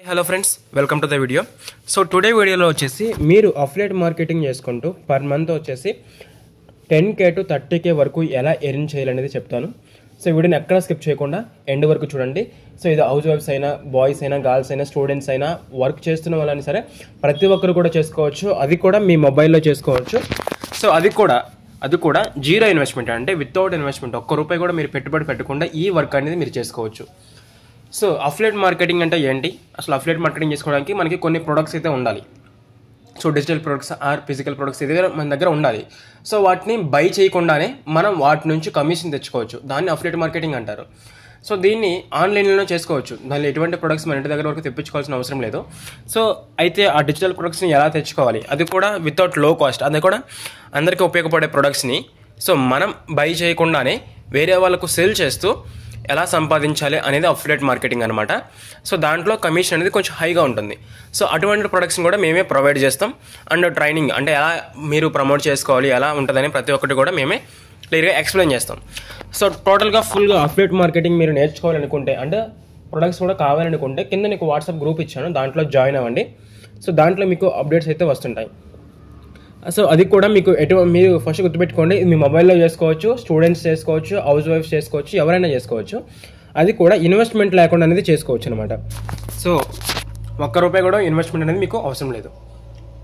Hello friends, welcome to the video. So today వీడియోలో వచ్చేసి మీరు అఫిలియేట్ మార్కెటింగ్ చేసుకుంటూ పర్ మంత్ వచ్చేసి 10K to 30K వరకు ఎలా ఎర్న్ చేయాలనేది చెప్తాను. సో వీడియోని ఎక్కడ స్కిప్ చేయకుండా ఎండ్ వరకు చూడండి. సో ఇది హౌస్ వైఫ్స్ అయినా, బాయ్స్ అయినా, గర్ల్స్ అయినా, స్టూడెంట్స్ అయినా, వర్క్ చేస్తున్న వాళ్ళని సరే ప్రతి ఒక్కరు కూడా చేసుకోవచ్చు. అది కూడా మీ మొబైల్లో చేసుకోవచ్చు. సో అది కూడా జీరో ఇన్వెస్ట్మెంట్, అంటే వితౌట్ ఇన్వెస్ట్మెంట్, ఒక్క రూపాయి కూడా మీరు పెట్టుబడి పెట్టకుండా ఈ వర్క్ అనేది మీరు చేసుకోవచ్చు. సో అఫిలియేట్ మార్కెటింగ్ అంటే ఏంటి? అసలు అఫిలియేట్ మార్కెటింగ్ చేసుకోవడానికి మనకి కొన్ని ప్రొడక్ట్స్ అయితే ఉండాలి. So digital products or physical products ఇది మన దగ్గర ఉండాలి. సో వాటిని బై చేయకుండానే మనం వాటి నుంచి కమిషన్ తెచ్చుకోవచ్చు. దాన్ని అఫిలియేట్ మార్కెటింగ్ అంటారు. సో దీన్ని ఆన్లైన్లో చేసుకోవచ్చు. దానిలో ఎటువంటి ప్రొడక్ట్స్ మన ఇంటి దగ్గర వరకు తెప్పించుకోవాల్సిన అవసరం లేదు. సో అయితే ఆ డిజిటల్ ప్రొడక్ట్స్ని ఎలా తెచ్చుకోవాలి, అది కూడా వితౌట్ లో కాస్ట్, అది కూడా అందరికీ ఉపయోగపడే ప్రొడక్ట్స్ని సో మనం బై చేయకుండానే వేరే వాళ్ళకు సేల్ చేస్తూ ఎలా సంపాదించాలి అనేది అఫిలియేట్ మార్కెటింగ్ అనమాట. సో దాంట్లో కమిషన్ అనేది కొంచెం హైగా ఉంటుంది. సో అటువంటి ప్రొడక్ట్స్ని కూడా మేమే ప్రొవైడ్ చేస్తాం. అండ్ ట్రైనింగ్ అంటే ఎలా మీరు ప్రమోట్ చేసుకోవాలి, ఎలా ఉంటుందని ప్రతి ఒక్కటి కూడా మేమే క్లియర్గా ఎక్స్ప్లెయిన్ చేస్తాం. సో టోటల్గా ఫుల్గా అఫిలియేట్ మార్కెటింగ్ మీరు నేర్చుకోవాలనుకుంటే, అంటే ప్రొడక్ట్స్ కూడా కావాలనుకుంటే కింద నీకు వాట్సాప్ గ్రూప్ ఇచ్చాను, దాంట్లో జాయిన్ అవ్వండి. సో దాంట్లో మీకు అప్డేట్స్ అయితే వస్తుంటాయి. సో అది కూడా మీకు మీరు ఫస్ట్ గుర్తుపెట్టుకోండి, మీ మొబైల్లో చేసుకోవచ్చు, స్టూడెంట్స్ చేసుకోవచ్చు, హౌస్ వైఫ్స్ చేసుకోవచ్చు, ఎవరైనా చేసుకోవచ్చు. అది కూడా ఇన్వెస్ట్మెంట్ లేకుండా అనేది చేసుకోవచ్చు అనమాట. సో ఒక్క రూపాయి కూడా ఇన్వెస్ట్మెంట్ అనేది మీకు అవసరం లేదు.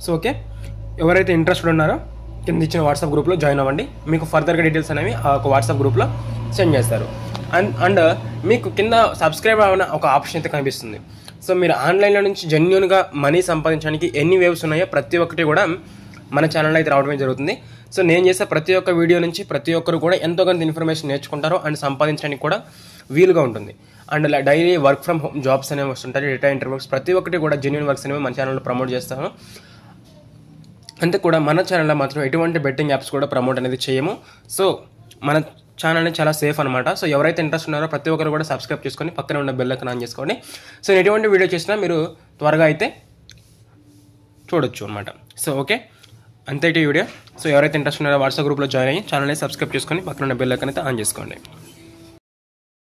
సో ఓకే, ఎవరైతే ఇంట్రెస్టెడ్ ఉన్నారో కింద ఇచ్చిన వాట్సాప్ గ్రూప్లో జాయిన్ అవ్వండి. మీకు ఫర్దర్గా డీటెయిల్స్ అనేవి ఆ ఒక వాట్సాప్ గ్రూప్లో సెండ్ చేస్తారు. అండ్ మీకు కింద సబ్స్క్రైబ్ అవ్వన ఒక ఆప్షన్ అయితే కనిపిస్తుంది. సో మీరు ఆన్లైన్లో నుంచి జెన్యూన్గా మనీ సంపాదించడానికి ఎన్ని వేవ్స్ ఉన్నాయో ప్రతి ఒక్కటి కూడా మన ఛానల్లో అయితే రావడమే జరుగుతుంది. సో నేను చేసే ప్రతి ఒక్క వీడియో నుంచి ప్రతి ఒక్కరు కూడా ఎంతో కొంత ఇన్ఫర్మేషన్ నేర్చుకుంటారో అండ్ సంపాదించడానికి కూడా వీలుగా ఉంటుంది. And daily work from home jobs అనేవి వస్తుంటాయి, డేటా ఇంటర్వ్యూస్, ప్రతి ఒక్కటి కూడా జెన్యూన్ వర్క్స్ అనేవి మన ఛానల్లో ప్రమోట్ చేస్తాను. అంతే కూడా మన ఛానల్లో మాత్రం ఎటువంటి బెట్టింగ్ యాప్స్ కూడా ప్రమోట్ అనేది చేయము. సో మన ఛానల్ చాలా సేఫ్ అనమాట. సో ఎవరైతే ఇంట్రెస్ట్ ఉన్నారో ప్రతి ఒక్కరు కూడా సబ్స్క్రైబ్ చేసుకొని పక్కన ఉన్న బెల్ ఐకాన్ ఆన్ చేసుకోండి. సో ఎటువంటి వీడియో చేసినా మీరు త్వరగా అయితే చూడొచ్చు అనమాట. సో ఓకే, అంతే ఈ వీడియో. సో ఎవరైతే ఇంట్రెస్ట్ ఉన్నారో వాట్సాప్ గ్రూప్లో జాయిన్ అయ్యి ఛానల్ని సబ్స్క్రైబ్ చేసుకొని పక్కన ఉన్న బెల్ ఐకాన్ అయితే ఆన్ చేసుకోండి.